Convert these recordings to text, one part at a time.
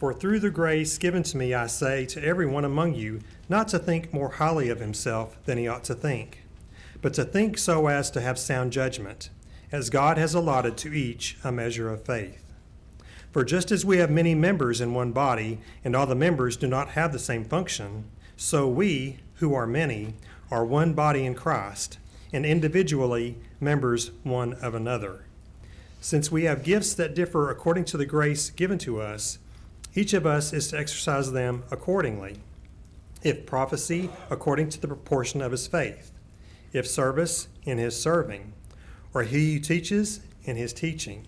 For through the grace given to me, I say to everyone among you, not to think more highly of himself than he ought to think, but to think so as to have sound judgment, as God has allotted to each a measure of faith. For just as we have many members in one body, and all the members do not have the same function, so we, who are many, are one body in Christ, and individually members one of another. Since we have gifts that differ according to the grace given to us, each of us is to exercise them accordingly. If prophecy, according to the proportion of his faith. If service, in his serving. Or he who teaches, in his teaching.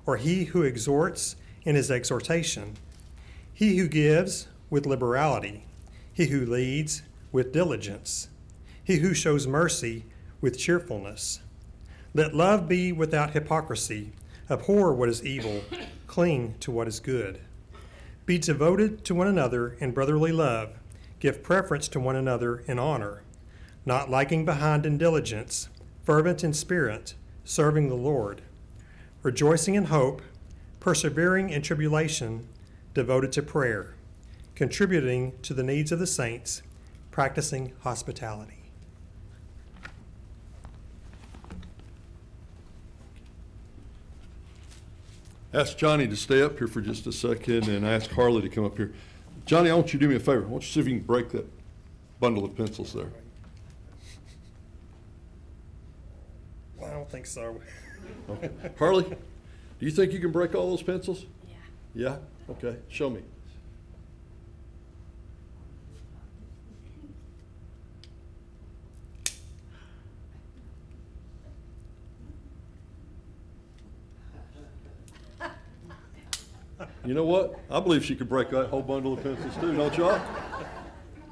Or he who exhorts, in his exhortation. He who gives, with liberality. He who leads, with diligence. He who shows mercy, with cheerfulness. Let love be without hypocrisy. Abhor what is evil. Cling to what is good. Be devoted to one another in brotherly love. Give preference to one another in honor. Not lagging behind in diligence. Fervent in spirit. Serving the Lord. Rejoicing in hope. Persevering in tribulation. Devoted to prayer. Contributing to the needs of the saints. Practicing hospitality. Ask Johnny to stay up here for just a second and ask Harley to come up here. Johnny, I want you to do me a favor. I want you to see if you can break that bundle of pencils there. I don't think so. Okay. Harley, do you think you can break all those pencils? Yeah. Yeah? Okay. Show me. You know what? I believe she could break that whole bundle of pencils too, don't y'all?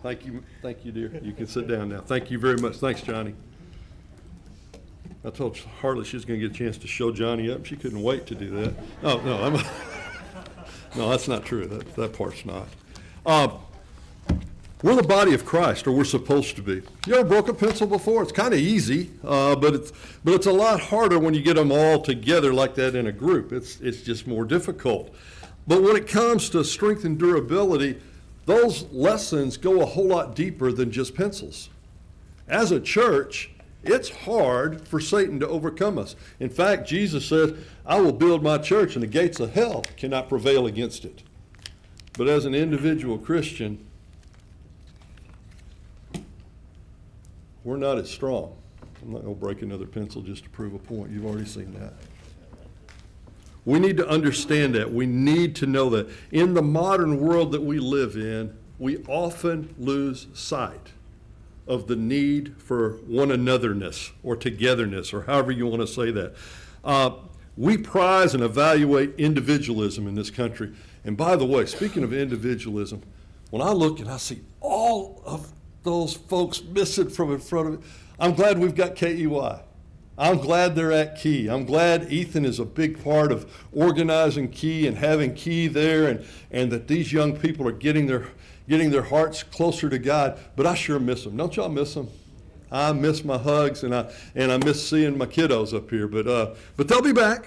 Thank you, dear. You can sit down now. Thank you very much. Thanks, Johnny. I told Harley she was going to get a chance to show Johnny up. She couldn't wait to do that. Oh, no, no, that's not true. That part's not. We're the body of Christ, or we're supposed to be. You ever broke a pencil before? It's kind of easy, but it's a lot harder when you get them all together like that in a group. It's just more difficult. But when it comes to strength and durability, those lessons go a whole lot deeper than just pencils. As a church, it's hard for Satan to overcome us. In fact, Jesus said, I will build my church and the gates of hell cannot prevail against it. But as an individual Christian, we're not as strong. I'm not going to break another pencil just to prove a point. You've already seen that. We need to understand that. We need to know that. In the modern world that we live in, we often lose sight of the need for one anotherness or togetherness, or however you want to say that. We prize and evaluate individualism in this country. And by the way, speaking of individualism, when I look and I see all of those folks missing from in front of it, I'm glad we've got KEY. I'm glad they're at Key. I'm glad Ethan is a big part of organizing Key and having Key there, and that these young people are getting their hearts closer to God. But I sure miss them. Don't y'all miss them? I miss my hugs, and I miss seeing my kiddos up here. But they'll be back.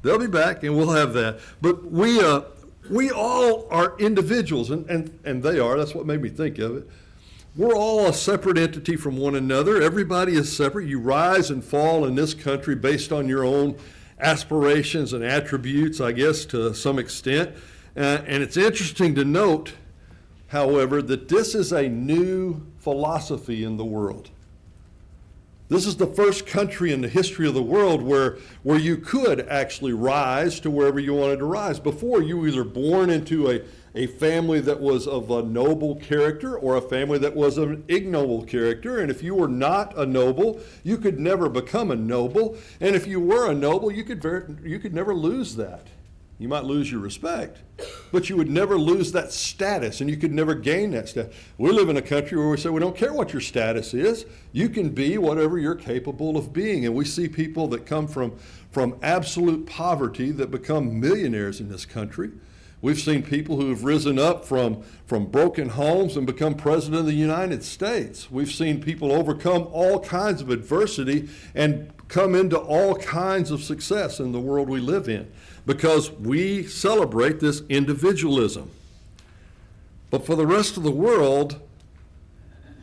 They'll be back, and we'll have that. But we all are individuals, and they are. That's what made me think of it. We're all a separate entity from one another. Everybody is separate. You rise and fall in this country based on your own aspirations and attributes, I guess, to some extent. And it's interesting to note, however, that this is a new philosophy in the world. This is the first country in the history of the world where you could actually rise to wherever you wanted to rise. Before, you were either born into a family that was of a noble character or a family that was of an ignoble character. And if you were not a noble, you could never become a noble. And if you were a noble, you could never lose that. You might lose your respect, but you would never lose that status, and you could never gain that status. We live in a country where we say we don't care what your status is. You can be whatever you're capable of being. And we see people that come from absolute poverty that become millionaires in this country. We've seen people who have risen up from broken homes and become president of the United States. We've seen people overcome all kinds of adversity and come into all kinds of success in the world we live in. because we celebrate this individualism. But for the rest of the world,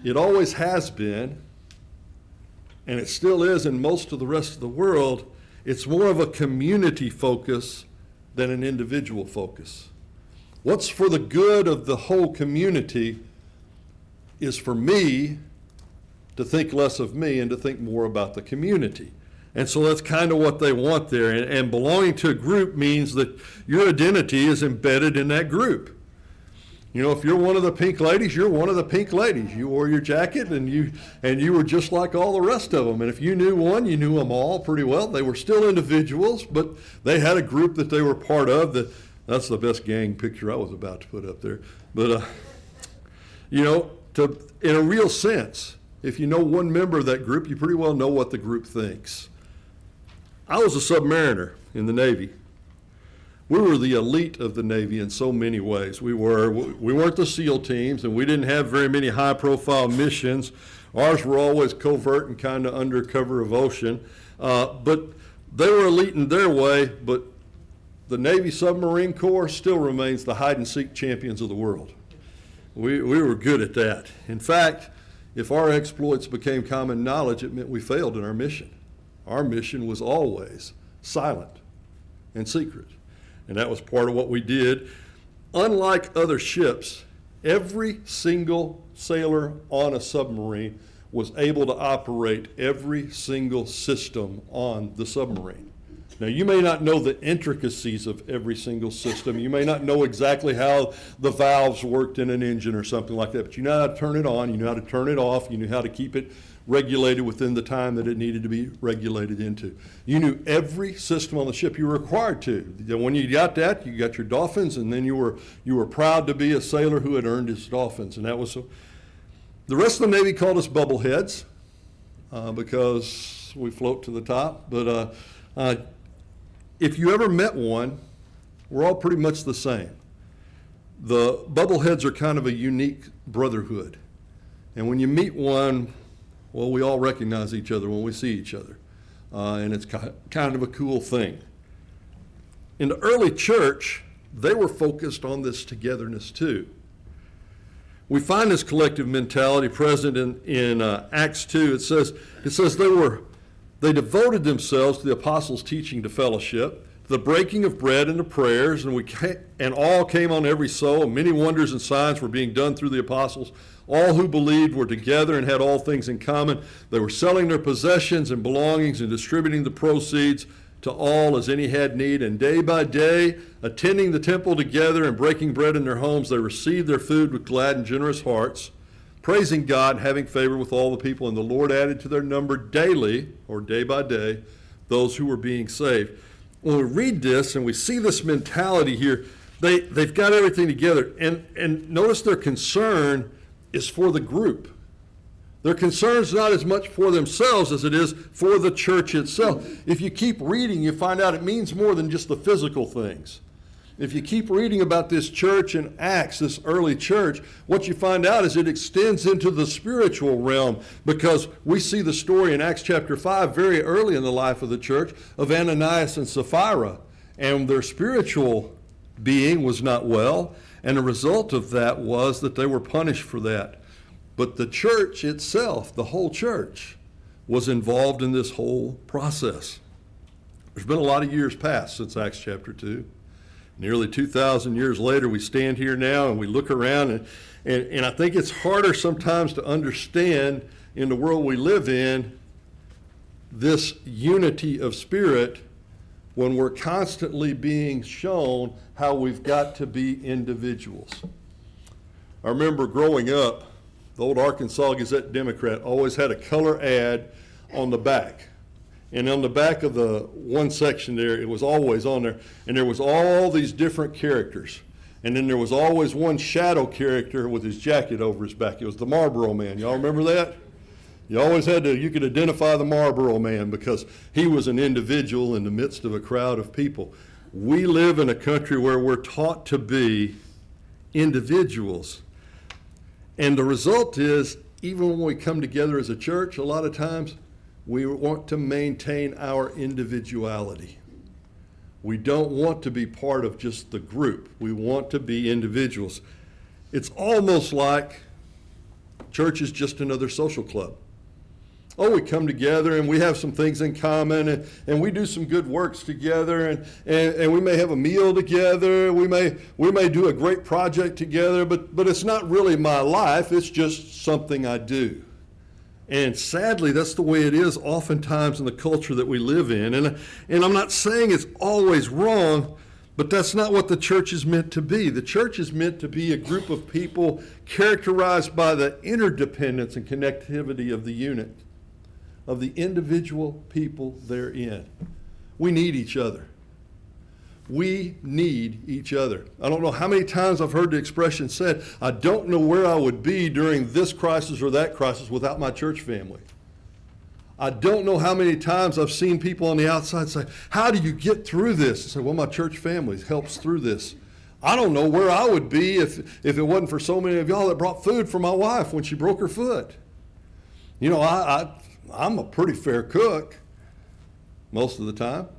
it always has been, and it still is in most of the rest of the world, it's more of a community focus than an individual focus. What's for the good of the whole community is for me to think less of me and to think more about the community. And so that's kind of what they want there. And belonging to a group means that your identity is embedded in that group. You know, if you're one of the pink ladies, you're one of the pink ladies. You wore your jacket and you were just like all the rest of them. And if you knew one, you knew them all pretty well. They were still individuals, but they had a group that they were part of. That's the best gang picture I was about to put up there. But, you know, in a real sense, if you know one member of that group, you pretty well know what the group thinks. I was a submariner in the Navy. We were the elite of the Navy in so many ways. We weren't the SEAL teams, and we didn't have very many high-profile missions. Ours were always covert and kind of undercover of ocean. But they were elite in their way, but the Navy Submarine Corps still remains the hide-and-seek champions of the world. We were good at that. In fact, if our exploits became common knowledge, it meant we failed in our mission. Our mission was always silent and secret. And that was part of what we did. Unlike other ships, every single sailor on a submarine was able to operate every single system on the submarine. Now, you may not know the intricacies of every single system. You may not know exactly how the valves worked in an engine or something like that, but you know how to turn it on, you know how to turn it off, you knew how to keep it regulated within the time that it needed to be regulated into. You knew every system on the ship. You were required to. When you got that, you got your dolphins, and then you were proud to be a sailor who had earned his dolphins. And that was the rest of the Navy called us bubbleheads because we float to the top. But if you ever met one, we're all pretty much the same. The bubbleheads are kind of a unique brotherhood. And when you meet one, well, we all recognize each other when we see each other. And it's kind of a cool thing. In the early church, they were focused on this togetherness too. We find this collective mentality present in Acts 2. It says they devoted themselves to the apostles' teaching, to fellowship, to the breaking of bread and to prayers, and all came on every soul. Many wonders and signs were being done through the apostles. All who believed were together and had all things in common. They were selling their possessions and belongings and distributing the proceeds to all as any had need. And day by day, attending the temple together and breaking bread in their homes, they received their food with glad and generous hearts, praising God and having favor with all the people. And the Lord added to their number daily, or day by day, those who were being saved. When we read this and we see this mentality here, they've got everything together. And notice their concern is for the group. Their concern is not as much for themselves as it is for the church itself. If you keep reading, you find out it means more than just the physical things. If you keep reading about this church in Acts, this early church, what you find out is it extends into the spiritual realm, because we see the story in Acts chapter 5 very early in the life of the church of Ananias and Sapphira, and their spiritual being was not well. And the result of that was that they were punished for that. But the church itself, the whole church, was involved in this whole process. There's been a lot of years passed since Acts chapter 2. Nearly 2,000 years later, we stand here now and we look around, and I think it's harder sometimes to understand in the world we live in this unity of spirit when we're constantly being shown how we've got to be individuals. I remember growing up, the old Arkansas Gazette-Democrat always had a color ad on the back. And on the back of the one section there, it was always on there, and there was all these different characters. And then there was always one shadow character with his jacket over his back. It was the Marlboro Man. Y'all remember that? You always you could identify the Marlboro Man because he was an individual in the midst of a crowd of people. We live in a country where we're taught to be individuals. And the result is, even when we come together as a church, a lot of times we want to maintain our individuality. We don't want to be part of just the group. We want to be individuals. It's almost like church is just another social club. Oh, we come together and we have some things in common, and we do some good works together, and we may have a meal together. We may do a great project together, but it's not really my life. It's just something I do. And sadly, that's the way it is oftentimes in the culture that we live in. And I'm not saying it's always wrong, but that's not what the church is meant to be. The church is meant to be a group of people characterized by the interdependence and connectivity of the unit, of the individual people therein. We need each other. We need each other. I don't know how many times I've heard the expression said, I don't know where I would be during this crisis or that crisis without my church family. I don't know how many times I've seen people on the outside say, how do you get through this? I say, well, my church family helps through this. I don't know where I would be if it wasn't for so many of y'all that brought food for my wife when she broke her foot. You know, I'm a pretty fair cook most of the time.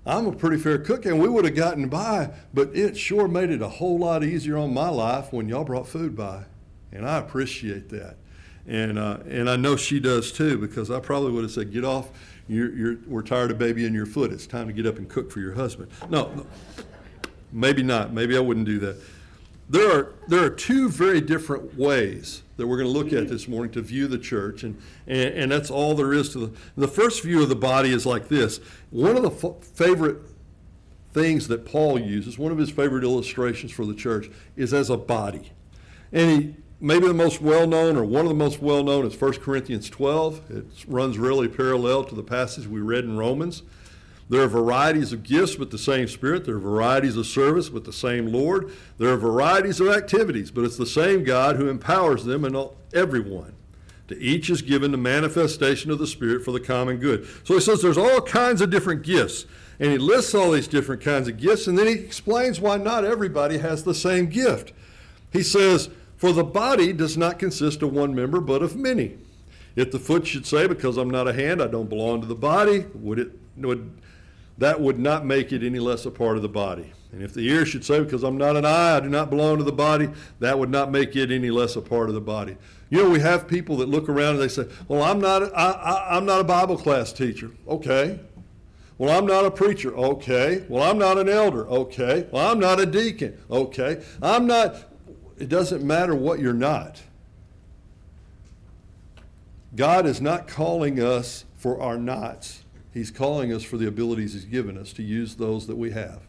I'm a pretty fair cook, and we would have gotten by, but it sure made it a whole lot easier on my life when y'all brought food by, and I appreciate that. And I know she does too, because I probably would have said, get off, we're tired of babying your foot. It's time to get up and cook for your husband. No, maybe not. Maybe I wouldn't do that. There are two very different ways that we're going to look at this morning to view the church, and that's all there is to the first view of the body is like this. One of the favorite things that Paul uses, one of his favorite illustrations for the church, is as a body. And maybe the most well-known, or one of the most well-known, is 1 Corinthians 12. It runs really parallel to the passage we read in Romans. There are varieties of gifts, but the same Spirit. There are varieties of service, but the same Lord. There are varieties of activities, but it's the same God who empowers them and everyone. To each is given the manifestation of the Spirit for the common good. So he says there's all kinds of different gifts, and he lists all these different kinds of gifts, and then he explains why not everybody has the same gift. He says, for the body does not consist of one member, but of many. If the foot should say, because I'm not a hand, I don't belong to the body, that would not make it any less a part of the body. And if the ear should say, because I'm not an eye, I do not belong to the body, that would not make it any less a part of the body. You know, we have people that look around and they say, well, I'm not a Bible class teacher. Okay. Well, I'm not a preacher. Okay. Well, I'm not an elder. Okay. Well, I'm not a deacon. Okay. It doesn't matter what you're not. God is not calling us for our nots. He's calling us for the abilities he's given us to use those that we have.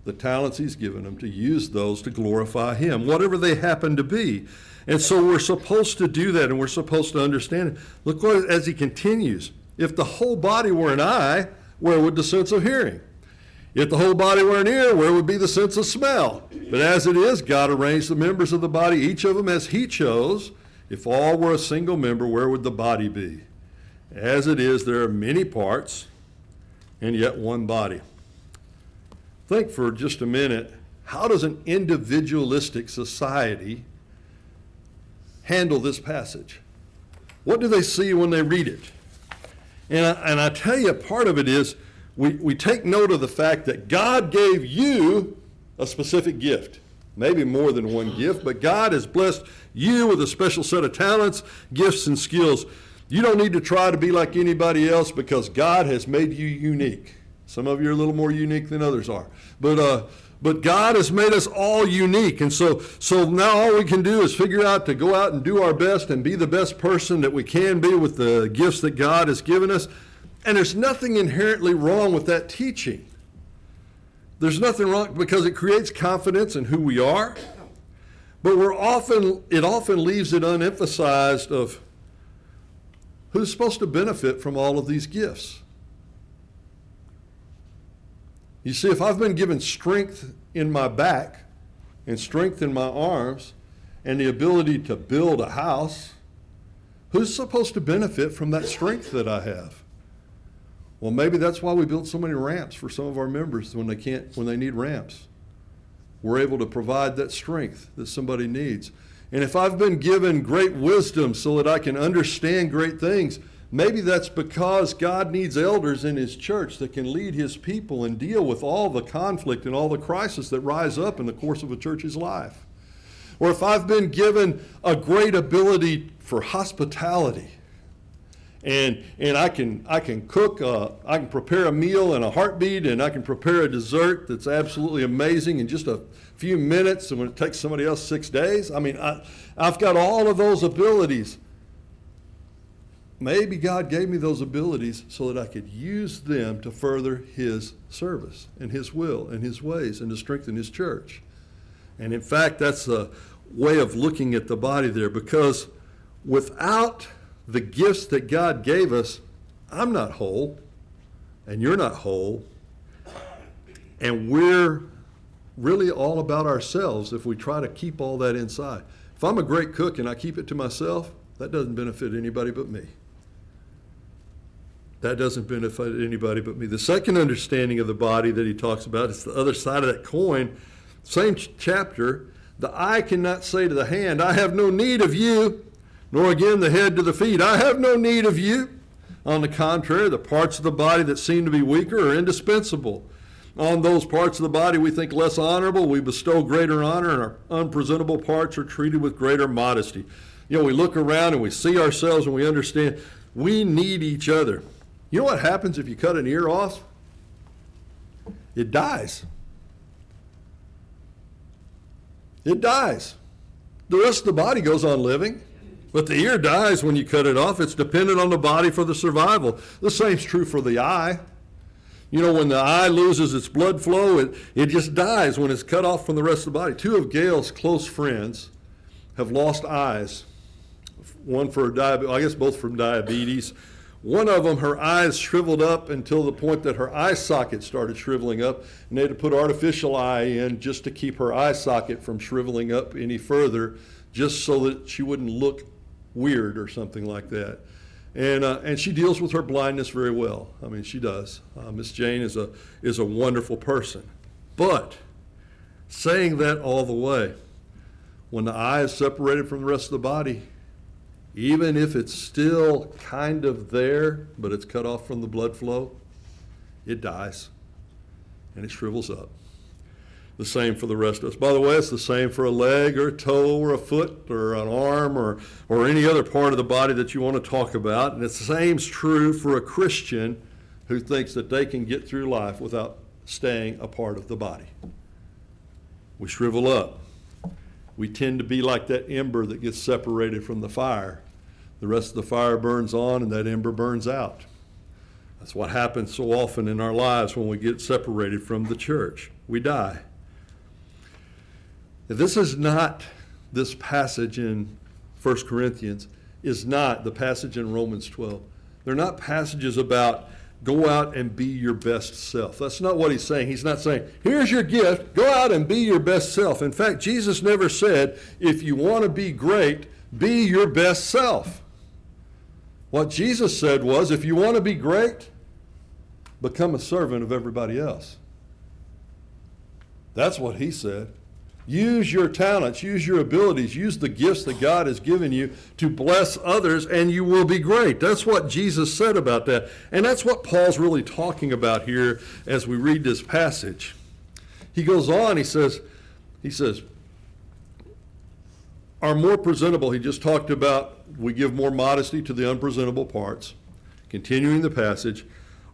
The talents he's given them, to use those to glorify him, whatever they happen to be. And so we're supposed to do that, and we're supposed to understand it. Look as he continues. If the whole body were an eye, where would the sense of hearing? If the whole body were an ear, where would be the sense of smell? But as it is, God arranged the members of the body, each of them as he chose. If all were a single member, where would the body be? As it is, there are many parts, and yet one body. Think for just a minute, how does an individualistic society handle this passage? What do they see when they read it? And I tell you, part of it is we take note of the fact that God gave you a specific gift. Maybe more than one gift, but God has blessed you with a special set of talents, gifts, and skills. You don't need to try to be like anybody else because God has made you unique. Some of you are a little more unique than others are. But God has made us all unique. And so now all we can do is figure out to go out and do our best and be the best person that we can be with the gifts that God has given us. And there's nothing inherently wrong with that teaching. There's nothing wrong because it creates confidence in who we are. But it often leaves it unemphasized of who's supposed to benefit from all of these gifts. You see, if I've been given strength in my back and strength in my arms and the ability to build a house, who's supposed to benefit from that strength that I have? Well, maybe that's why we build so many ramps for some of our members when they need ramps. We're able to provide that strength that somebody needs. And if I've been given great wisdom so that I can understand great things, Maybe that's because God needs elders in his church that can lead his people and deal with all the conflict and all the crisis that rise up in the course of a church's life. Or if I've been given a great ability for hospitality, and I can cook, I can prepare a meal in a heartbeat, and I can prepare a dessert that's absolutely amazing in just a few minutes, and when it takes somebody else 6 days. I mean, I've got all of those abilities. Maybe God gave me those abilities so that I could use them to further his service and his will and his ways and to strengthen his church. And in fact, that's a way of looking at the body there, because without the gifts that God gave us, I'm not whole, and you're not whole, and we're really all about ourselves if we try to keep all that inside. If I'm a great cook and I keep it to myself, that doesn't benefit anybody but me. That doesn't benefit anybody but me. The second understanding of the body that he talks about is the other side of that coin. Same chapter. The eye cannot say to the hand, I have no need of you, nor again the head to the feet, I have no need of you. On the contrary, the parts of the body that seem to be weaker are indispensable. On those parts of the body we think less honorable, we bestow greater honor, and our unpresentable parts are treated with greater modesty. You know, we look around and we see ourselves and we understand we need each other. You know what happens if you cut an ear off? It dies. It dies. The rest of the body goes on living, but the ear dies when you cut it off. It's dependent on the body for the survival. The same's true for the eye. You know, when the eye loses its blood flow, it just dies when it's cut off from the rest of the body. Two of Gail's close friends have lost eyes. One for diabetes, I guess both from diabetes. One of them, her eyes shriveled up until the point that her eye socket started shriveling up, and they had to put artificial eye in just to keep her eye socket from shriveling up any further, just so that she wouldn't look weird or something like that. And she deals with her blindness very well. I mean, she does. Miss Jane is a wonderful person. But saying that all the way, when the eye is separated from the rest of the body, even if it's still kind of there, but it's cut off from the blood flow, it dies and it shrivels up. The same for the rest of us. By the way, it's the same for a leg or a toe or a foot or an arm or any other part of the body that you want to talk about. And it's the same is true for a Christian who thinks that they can get through life without staying a part of the body. We shrivel up. We tend to be like that ember that gets separated from the fire. The rest of the fire burns on and that ember burns out. That's what happens so often in our lives when we get separated from the church. We die. This is not, this passage in 1 Corinthians is not the passage in Romans 12. They're not passages about go out and be your best self. That's not what he's saying. He's not saying, here's your gift, go out and be your best self. In fact, Jesus never said, if you want to be great, be your best self. What Jesus said was, if you want to be great, become a servant of everybody else. That's what he said. Use your talents, use your abilities, use the gifts that God has given you to bless others, and you will be great. That's what Jesus said about that. And that's what Paul's really talking about here as we read this passage. He goes on, he says, are more presentable. He just talked about we give more modesty to the unpresentable parts. Continuing the passage,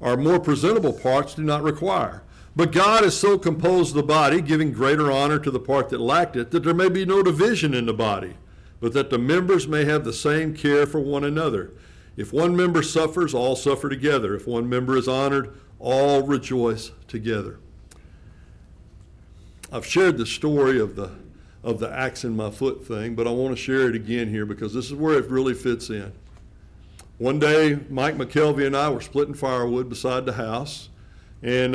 our more presentable parts do not require. But God has so composed the body, giving greater honor to the part that lacked it, that there may be no division in the body, but that the members may have the same care for one another. If one member suffers, all suffer together. If one member is honored, all rejoice together. I've shared the story of the axe in my foot thing, but I want to share it again here because this is where it really fits in. One day, Mike McKelvey and I were splitting firewood beside the house, and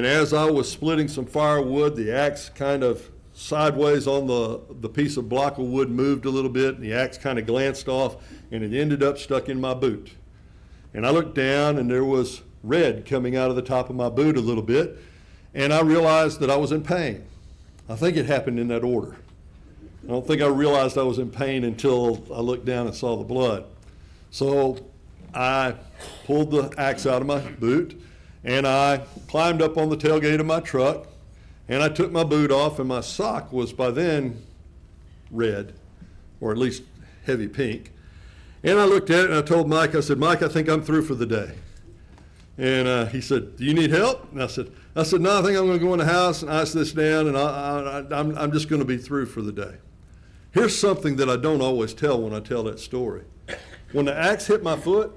as I was splitting some firewood, the axe kind of sideways on the piece of block of wood moved a little bit, and the axe kind of glanced off, and it ended up stuck in my boot. And I looked down, and there was red coming out of the top of my boot a little bit, and I realized that I was in pain. I think it happened in that order. I don't think I realized I was in pain until I looked down and saw the blood. So I pulled the axe out of my boot, and I climbed up on the tailgate of my truck, and I took my boot off, and my sock was by then red, or at least heavy pink. And I looked at it, and I told Mike, I said, Mike, I think I'm through for the day. And he said, do you need help? And I said, no, I think I'm going to go in the house and ice this down, and I'm just going to be through for the day. Here's something that I don't always tell when I tell that story. When the axe hit my foot,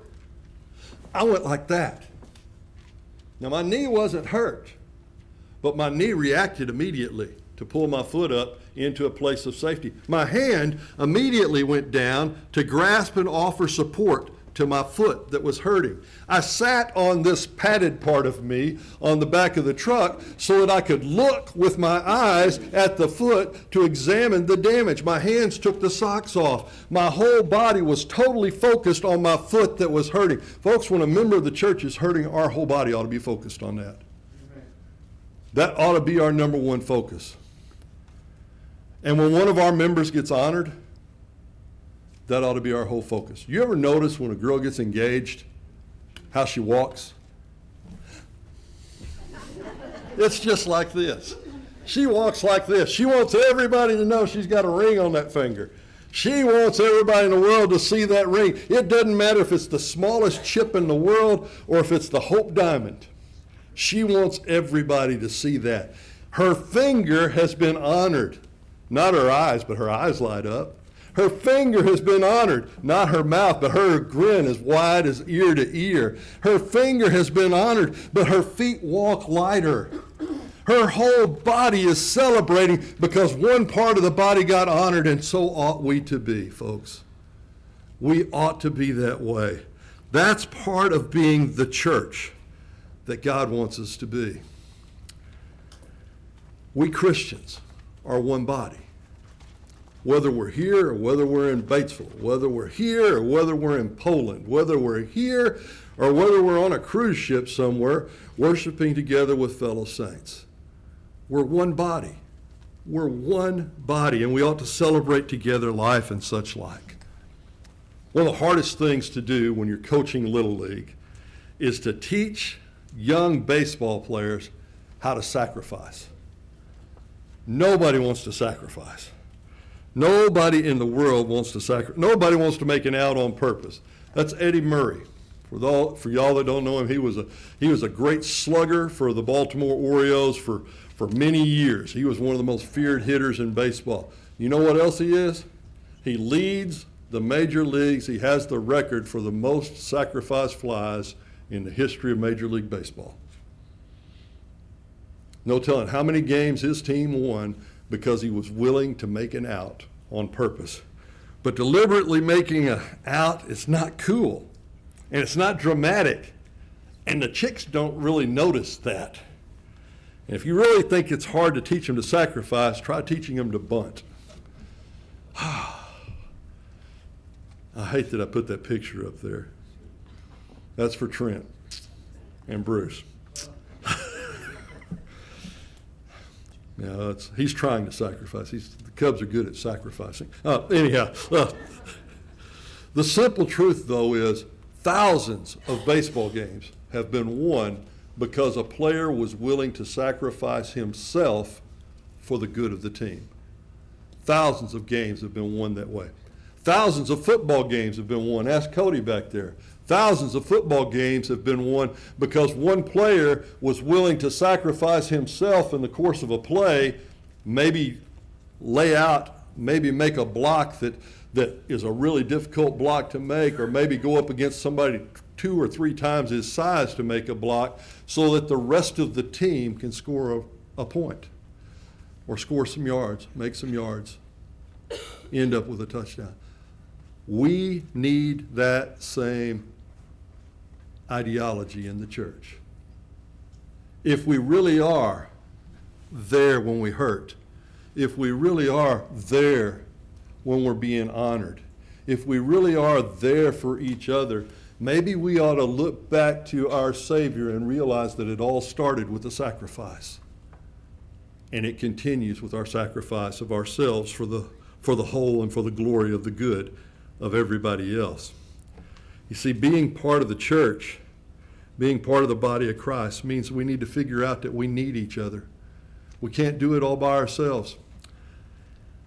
I went like that. Now, my knee wasn't hurt, but my knee reacted immediately to pull my foot up into a place of safety. My hand immediately went down to grasp and offer support to my foot that was hurting. I sat on this padded part of me on the back of the truck so that I could look with my eyes at the foot to examine the damage. My hands took the socks off. My whole body was totally focused on my foot that was hurting. Folks, when a member of the church is hurting, our whole body ought to be focused on that. That ought to be our number one focus. And when one of our members gets honored, that ought to be our whole focus. You ever notice when a girl gets engaged, how she walks? It's just like this. She walks like this. She wants everybody to know she's got a ring on that finger. She wants everybody in the world to see that ring. It doesn't matter if it's the smallest chip in the world or if it's the Hope Diamond. She wants everybody to see that. Her finger has been honored. Not her eyes, but her eyes light up. Her finger has been honored, not her mouth, but her grin is wide as ear to ear. Her finger has been honored, but her feet walk lighter. Her whole body is celebrating because one part of the body got honored, and so ought we to be, folks. We ought to be that way. That's part of being the church that God wants us to be. We Christians are one body. Whether we're here or whether we're in Batesville, whether we're here or whether we're in Poland, whether we're here or whether we're on a cruise ship somewhere, worshiping together with fellow saints. We're one body. We're one body, and we ought to celebrate together life and such like. One of the hardest things to do when you're coaching Little League is to teach young baseball players how to sacrifice. Nobody wants to sacrifice. Nobody in the world wants to sacrifice. Nobody wants to make an out on purpose. That's Eddie Murray. For y'all that don't know him, he was a great slugger for the Baltimore Orioles for many years. He was one of the most feared hitters in baseball. You know what else he is? He leads the major leagues. He has the record for the most sacrificed flies in the history of Major League Baseball. No telling how many games his team won because he was willing to make an out on purpose. But deliberately making an out is not cool, and it's not dramatic, and the chicks don't really notice that. And if you really think it's hard to teach them to sacrifice, try teaching them to bunt. I hate that I put that picture up there. That's for Trent and Bruce. Yeah, he's trying to sacrifice. The Cubs are good at sacrificing. Anyhow, the simple truth, though, is thousands of baseball games have been won because a player was willing to sacrifice himself for the good of the team. Thousands of games have been won that way. Thousands of football games have been won. Ask Cody back there. Thousands of football games have been won because one player was willing to sacrifice himself in the course of a play, maybe lay out, maybe make a block that is a really difficult block to make, or maybe go up against somebody 2 or 3 times his size to make a block so that the rest of the team can score a point or score some yards, make some yards, end up with a touchdown. We need that same ideology in the church. If we really are there when we hurt, if we really are there when we're being honored, if we really are there for each other, maybe we ought to look back to our Savior and realize that it all started with a sacrifice. And it continues with our sacrifice of ourselves for the whole and for the glory of the good of everybody else. You see, being part of the church, being part of the body of Christ, means we need to figure out that we need each other. We can't do it all by ourselves.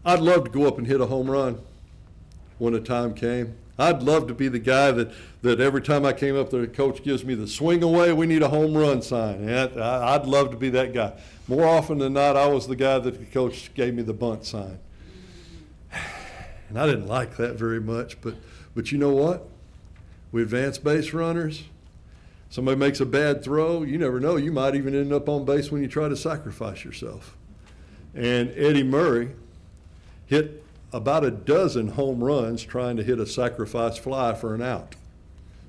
I'd love to go up and hit a home run when the time came. I'd love to be the guy that every time I came up there, the coach gives me the swing away, we need a home run sign. And I'd love to be that guy. More often than not, I was the guy that the coach gave me the bunt sign. And I didn't like that very much, but you know what? We advanced base runners. Somebody makes a bad throw, you never know. You might even end up on base when you try to sacrifice yourself. And Eddie Murray hit about a dozen home runs trying to hit a sacrifice fly for an out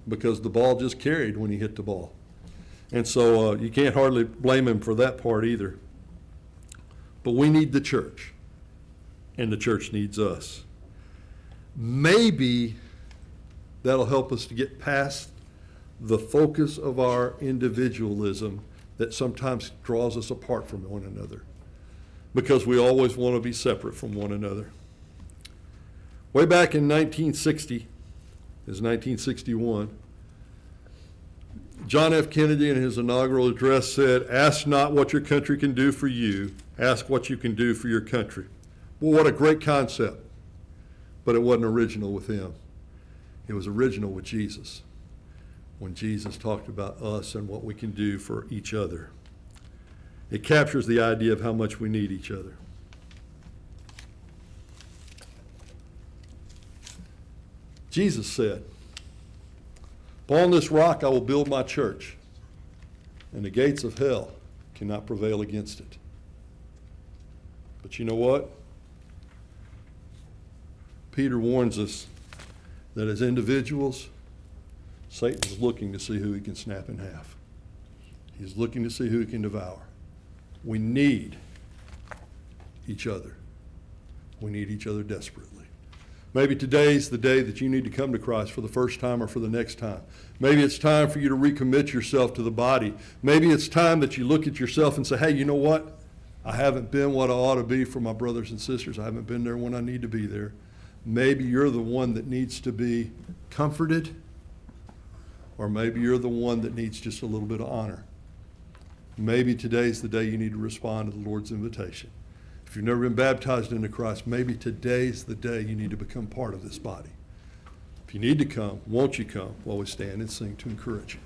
because the ball just carried when he hit the ball. And so you can't hardly blame him for that part either. But we need the church, and the church needs us. Maybe that'll help us to get past the focus of our individualism that sometimes draws us apart from one another, because we always want to be separate from one another. Way back in 1960, it was 1961, John F. Kennedy in his inaugural address said, "Ask not what your country can do for you, ask what you can do for your country." Well, what a great concept. But it wasn't original with him. It was original with Jesus, when Jesus talked about us and what we can do for each other. It captures the idea of how much we need each other. Jesus said, "Upon this rock I will build my church, and the gates of hell cannot prevail against it." But you know what? Peter warns us that as individuals, Satan is looking to see who he can snap in half. He's looking to see who he can devour. We need each other. We need each other desperately. Maybe today's the day that you need to come to Christ for the first time or for the next time. Maybe it's time for you to recommit yourself to the body. Maybe it's time that you look at yourself and say, hey, you know what? I haven't been what I ought to be for my brothers and sisters. I haven't been there when I need to be there. Maybe you're the one that needs to be comforted, or maybe you're the one that needs just a little bit of honor. Maybe today's the day you need to respond to the Lord's invitation. If you've never been baptized into Christ, maybe today's the day you need to become part of this body. If you need to come, won't you come while we stand and sing to encourage you?